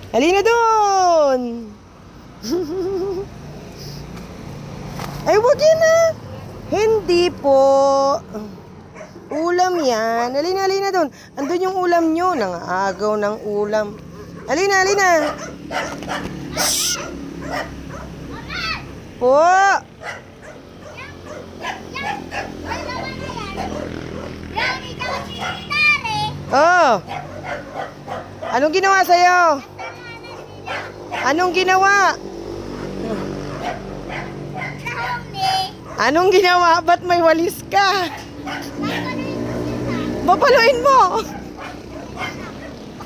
Halina doon! Ay, wag yan ah! Hindi po. Ulam yan. Halina doon. Andun yung ulam nyo. Nangaagaw ng ulam. Halina. Shhh! Po! Oh! Anong ginawa sa'yo? Anong ginawa? Anong ginawa? Ba't may walis ka? Babaluin mo!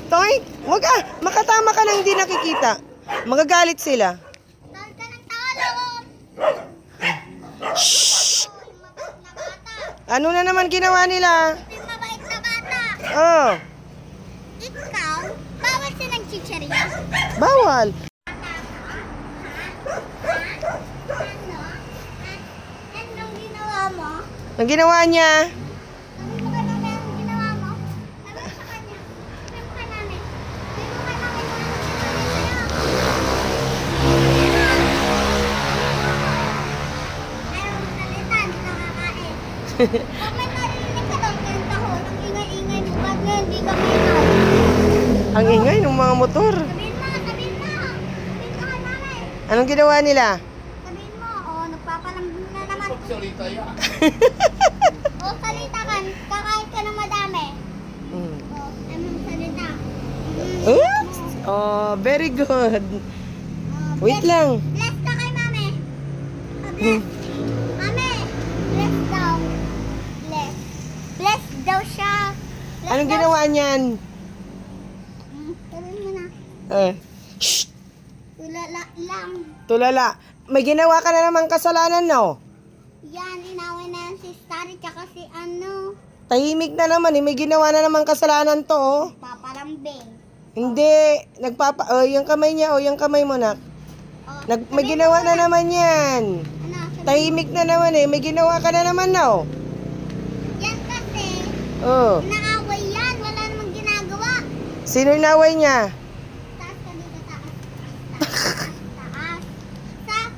Toy, wag ah! Makatama ka nang hindi nakikita. Magagalit sila. Shhh! Ano na naman ginawa nila? Mabait na bata. Oh. Ikaw, bawal silang chichirya. Bawal. Anong ginawa mo? Ang ginawa niya? Sabi mo ka namin ang ginawa mo? Sabi mo sa kanya. Sabi mo ka namin. Sabi mo ka namin ang ayaw mo salita, hindi ka kakain. Pag may narinig ka daw, kanta ko, ang ingay-ingay mo, ba't nga hindi ka maingay? Ang ingay ng mga motor. Sabihin mo ka namin. Anong ginawa nila? Sabihin mo, nagpapalambing na naman. Salita yan. Salita ka, kakain ka ng madami. Anong salita? Oops! Oh, very good. Wait lang. Bless ka kay mami. Bless. Mami, bless daw. Bless. Bless daw siya. Bless Anong daw. ginawa niyan? Sabihin mo na. Shh! Tulala lang. Tulala. May ginawa ka na namang kasalanan, no? Yan, inaway na yan si Starry tsaka si ano. Tahimik na naman eh. May ginawa na namang kasalanan to, oh. Paparambing. Hindi. Yung kamay niya, yung kamay mo, nak. May Sabihin ginawa mo na naman yan. Ano, sabihin- Tahimik na naman eh. May ginawa ka na naman, no? Yan kasi, Oh. naaway yan. Wala namang ginagawa. Sino inaway niya? Taas ka dito, taas. Taas.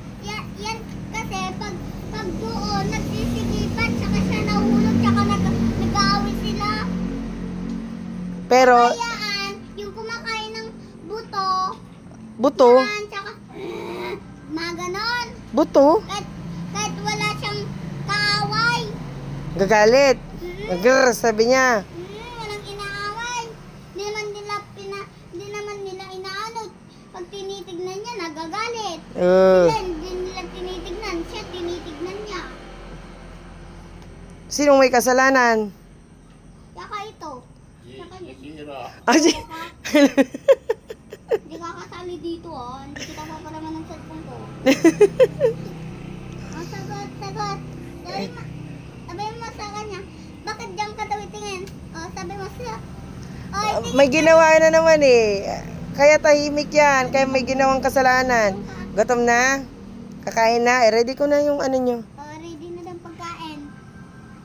Yan kasi, pag doon, nagsisigipan, tsaka siya nahulog, tsaka nag-aaway sila. Pero, Kayaan, yung kumakain ng buto, buto? yan, tsaka, mga ganon. Buto? Kahit wala siyang kaaway. Gagalit. Grr, sabi niya. Walang inaaway. Hindi naman nila inaano. Pag tinitignan niya, nagagalit. Sila, hindi nila tinitignan. Siya, tinitignan niya. Sinong may kasalanan? Saka ito. Saka Sira. hindi ka kasali dito, oh. Hindi kita papalaman ng cellphone ko. Sagot. Sabi mo sa kanya, bakit diyan ka daw itingin? Sabi mo siya. May ginawa na naman eh. Kaya tahimik yan. Kaya may ginawang kasalanan. Gutom na? Kakain na? Ready ko na yung ano nyo. Ready na ng pagkain.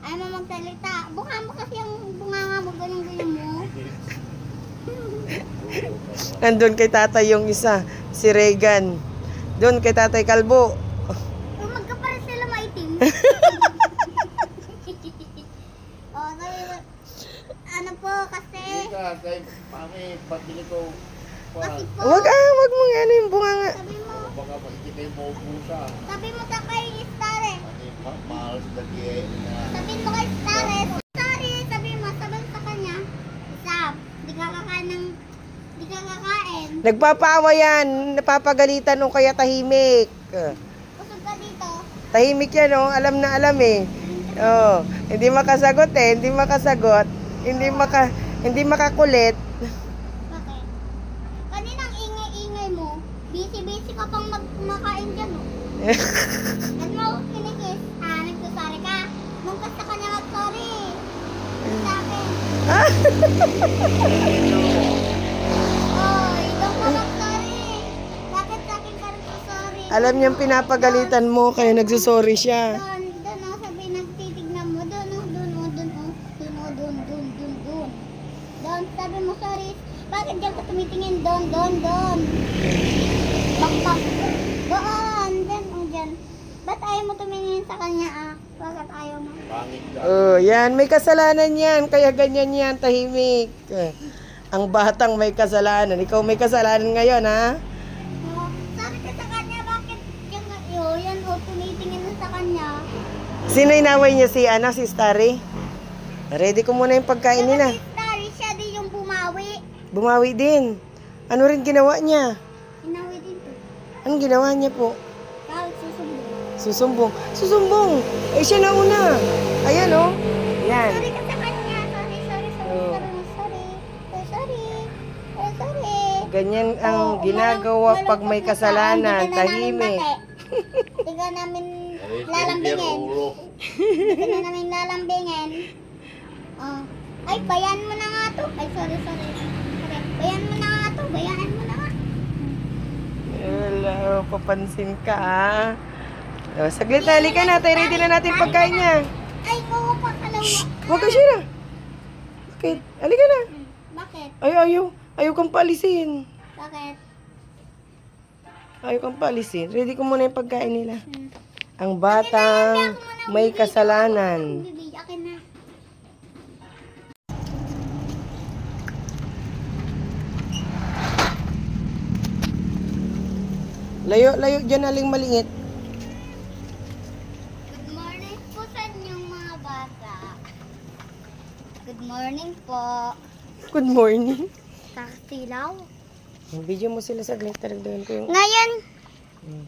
Ayaw mo magsalita. Bukha mo kasi yung bunganga mo, ganyan mo. Nandun kay tatay yung isa. Si Regan. Doon kay tatay Kalbo. Magkapares sila maitim. Ano po kasi? Kay mami, pabili ko. Kasi po, Wag mo nga ano yung bunganga. sabi mo, Baka hindi kayo maubusan. sabi mo sa kay Stare. Mahal sa dagye na. Sabi mo kay Stare. Stare, sabi mo sa kanya. Isab, di ka kakain. Nagpapawa yan. Napapagalitan o kaya tahimik. Kusog ka dito. Tahimik yan oh. Alam na alam eh. Oh, hindi makasagot eh. Hindi makasagot. Hindi makakulit. Bakit? Kaninang ingay-ingay mo, busy-busy ka pang kumakain dyan, oh. Ano mo, kinikis? Nagsusari ka? Nung ka sa kanya mag-sorry. Sa akin. Ikaw ka mag-sorry. Bakit sa akin ka nagsusorry? Alam niyang pinapagalitan mo kaya nagsusorry siya. Doon, sabi, nagtitignan mo. Doon, doon. Doon, sabi mo, sorry. Bakit diyan ka tumitingin? Doon. Bakbak. Doon. Diyan, diyan. Ba't ayaw mo tumingin sa kanya, ah? Bakit ayaw mo? Pangit ka. Oh, yan. May kasalanan yan. Kaya ganyan yan, tahimik. Ang batang may kasalanan. Ikaw may kasalanan ngayon, ha? Oh, sabi ka sa kanya, bakit yan tumitingin na sa kanya? Sino inaway niya si Starry? Ready ko muna yung pagkain nila. Si Starry, siya din yung bumawi. Bumawi din. Ano rin ginawa niya? Inawi din to. Anong ginawa niya po? Kahit susumbong. Susumbong. Eh, siya na una. Ayan, oh. Yan. Sorry ka sa kanya. Oh. Sorry. Ganyan ang ginagawa pag may kasalanan. Tahimik. Hindi ka namin Silver lalambingin. ulo. Hindi ka na namin lalambingin. Oh. Ay, bayan mo na nga to. Ay, sorry. Bayan mo na nga to. Bayaan mo na nga. Wala, oh, papansin ka, ah. Oh, saglit na, halika na. Tayo ready na natin pagkain niya. Ay, oo pa kalawa. Huwag ka siya. Bakit? Halika na. Bakit? Ay, ayaw kang paalisin. Bakit? Ayaw kang paalisin. Ready ko muna yung pagkain nila. Hmm. Ang batang may kasalanan. Bibig, akin na. Layo dyan, aling malingit. Good morning po sa inyong mga bata. Good morning po. Good morning. Taktilaw. Video mo sila saglit. Taragdagan ko yung... Ngayon, Hmm.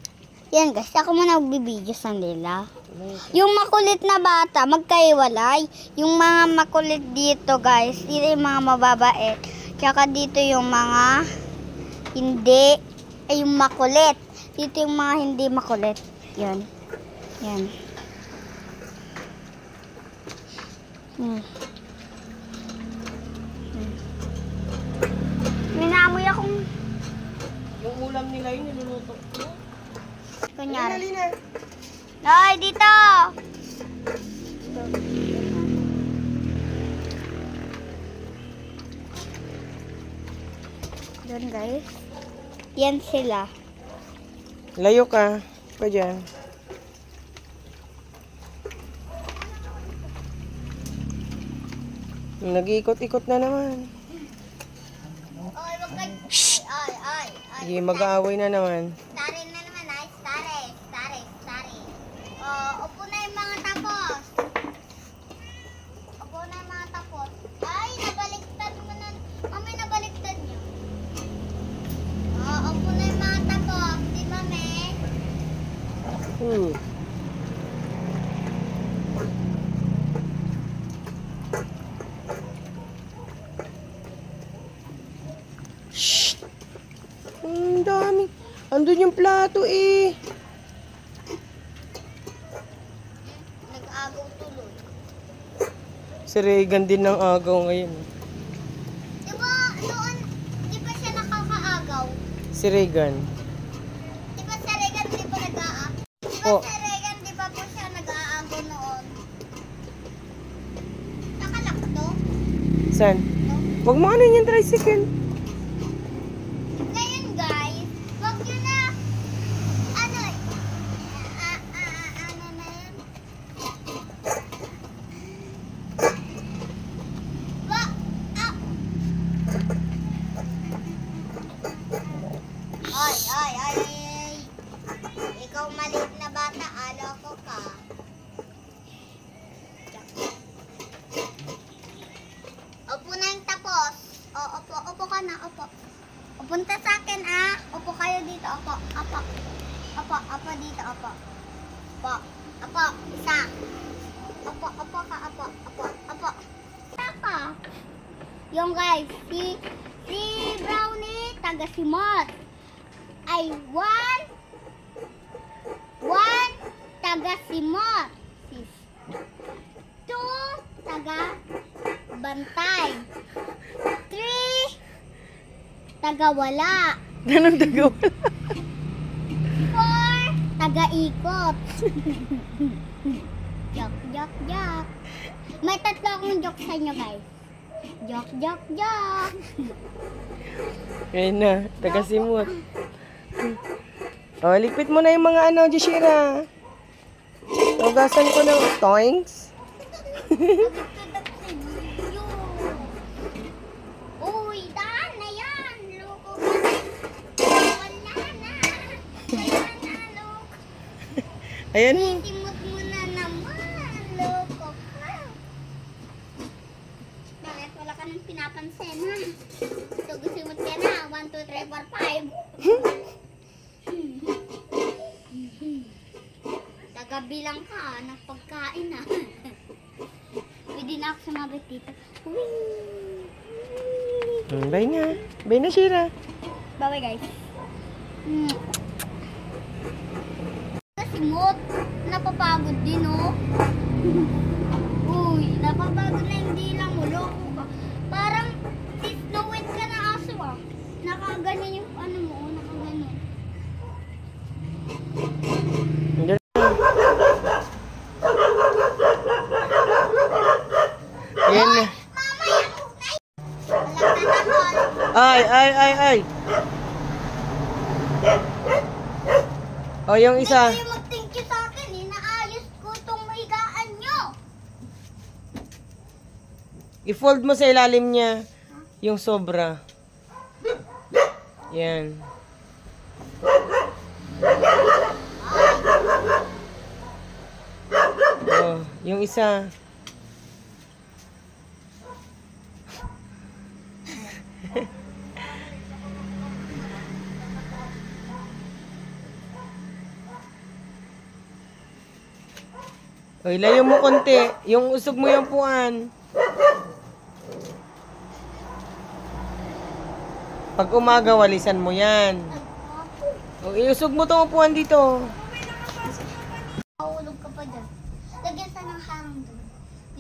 yan guys, ako muna magbibideo sa nila. Yung makulit na bata, magkaiwalay. Yung mga makulit dito guys, dito yung mga mababait. Tsaka dito yung mga hindi, ay yung makulit. Dito yung mga hindi makulit. Yan. Minamoy akong Yung ulam nila yun, niluluto. kunyari. Halina. Ay, dito! Doon guys. Yan sila. Layo ka. Pa dyan. Nag-iikot-ikot na naman. Ay, wag ka. Ay. Sige, mag-aaway na naman. Stare na naman, ay. Stare. Upo na yung mga tapos. Ay, nabaliktad mo na. Mami, nabaliktad niyo. Upo na yung mga tapos. Di, mami? Ang dami. Andun yung plato eh. Nag-agaw tuloy. Si Regan din ng agaw ngayon. Di ba siya nakakaagaw? Si Regan. Di ba sa Regan, di ba nag-aagaw? Oh. Sa Regan, di ba po siya nag-aagaw noon? Nakalakto? San? Huwag mo ano yung tricycle. Ngayon guys, wag nyo na, ano na yan? Ay. Ikaw maliit na bata, aloko ka. Opo na yung tapos. Opo ka na, opo. Punta sa akin, ah. Opo kayo dito, opo. Opo dito, opo. Opo, isa. Opo ka, opo. Taka. Yung guys, si Brownie, taga Simot. Ay, one, taga Simot. Two, taga Bantay. Three, taga-wala. Anong tagaw? 4, taga-ikot. Joke. May tatlo akong joke sa inyo, guys. Joke, joke, joke. Ngayon na, tagasimot. O, likpit mo na yung mga ano, Jashira. Tugasan ko na. Toings. Uy, daan na yan. Loko ka na. Wala na. Wala na, loko. Ayan. Simot mo na naman. Loko ka. Bakit wala ka nang pinapansin, ha? Simot ka na. 1, 2, 3, 4, 5. Tagabilang ka ng pagkain, ha? Pwede na ako sumabit dito. Bye na. Bye na, Shira. Bye-bye, guys. Simot, napapagod din, oh. Uy, napapagod na hindi lang mo. Loko ka. Parang Snow White ka na aso, ah. Nakaganyan yung ano mo, oh. Nakaganyan. Hindi. Ayan na. Mamaya, okay. Walang tatakot. Ay. O, yung isa. Hindi kayo mag-thank you sa akin, eh. Naayos ko itong higaan nyo. I-fold mo sa ilalim niya yung sobra. Yan. Oh, yung isa. Oy, layo mo konti. Yung usog mo yung puan. Pag umaga, walisan mo yan. O, iusog mo itong upuan dito. Mahulog ka pa dyan. Lagyan sa ng harang doon.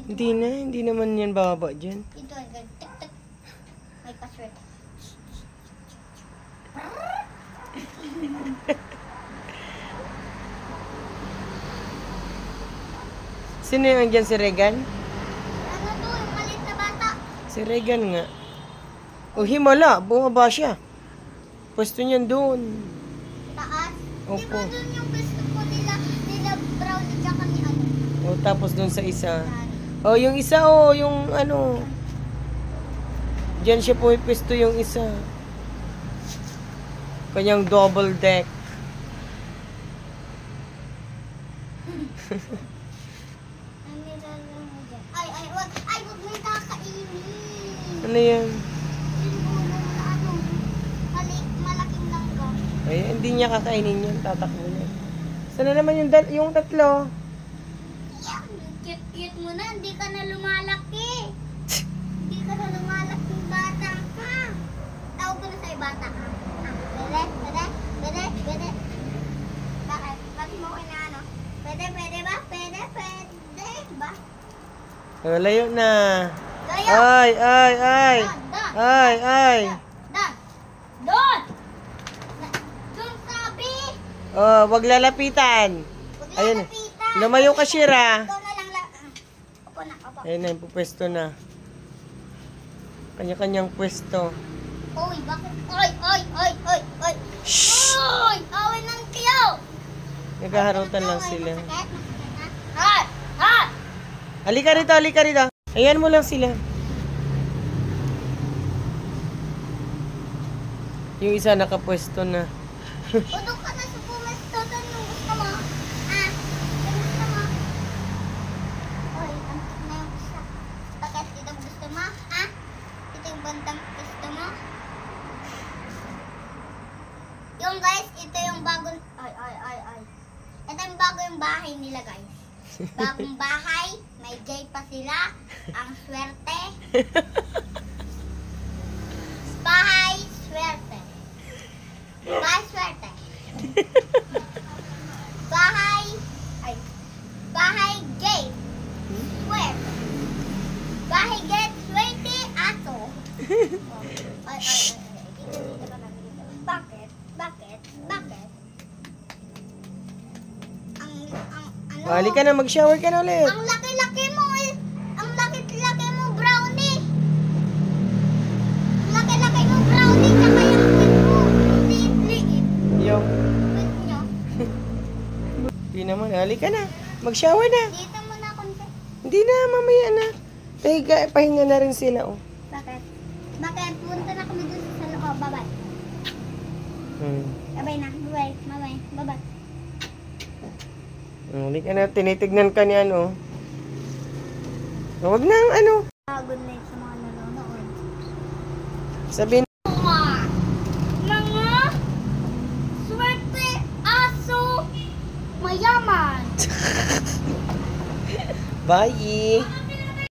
Hindi naman yan bababa dyan. Ito, agad. Tik-tik. May password. Sino yung dyan? Si Regan? Ano to? Yung maliit na bata. Si Regan nga. O, himala. Bumaba siya. Pwesto niyan doon. Taas. Di Opo. ba doon yung gusto ko nila brownie tsaka ni ano? O, tapos doon sa isa. Dari. O, yung isa yung ano. Diyan siya pumipwesto yung isa. Kanyang double deck. Ang nilalaro mo dyan. Ay, wag mo yung kakainin. Ano yan? Yung ulo na ano, malaking langgam. Ay, hindi niya kakainin yan. Tatakbo niya. Sana naman yung tatlo? Yan, cute-cute mo na, hindi ka na lumalaki. Hindi ka na lumalaki, bata ka. Tawag ko na sa'yo, bata ka. Pwede. Bakit? Bakit mo ko na ano? Pwede ba? Pwede ba? O, layo na. Gaya! Ay. Doon! Doon sabi! Oh, wag lalapitan. Huwag Ayun. lalapitan. Lumayo ka, Shira. Ikaw na lang Opo na, opo. Ayun na, pwesto na. Kanya-kanyang pwesto. Uy, bakit? Oy! Shhh! Uy! Awin ng tiyaw! Naghaharutan lang sila. Masakit na. Hat! Halika rito. Ayan mo lang sila. Yung isa nakapwesto na. Udok ka na sa pumesto doon yung gusto mo. Yung gusto mo. Uy, antik na yung isa. Bakit ito gusto mo? Ito yung bandang gusto mo? Yung guys, ito yung bagong... Ay. Ito yung bagong bahay nila guys. Bagong bahay, may gay pa sila. Ang swerte. Bahay, swerte. Bahay, swerte. Bahay gay. Swerte. Bahay gay, swerte, ato. Ay. Dito ka na, dito. Bakit? Ano? Halika na, mag-shower ka na ulit. Ang laki-laki mo, brownie. Halika na. Mag-shower na. Dito muna konti. Hindi na, mamaya na. Pahinga na rin sila, oh. Bakit? Bakit? Punta na kami dun sa loob. Bye-bye. Bye-bye na. Bye-bye. Bye-bye. Bye-bye. Halika na, tinitignan ka ni ano. Huwag nang ano. Good night sa mga nanonood. Sabihin. Mga swerte aso mayaman. Bye!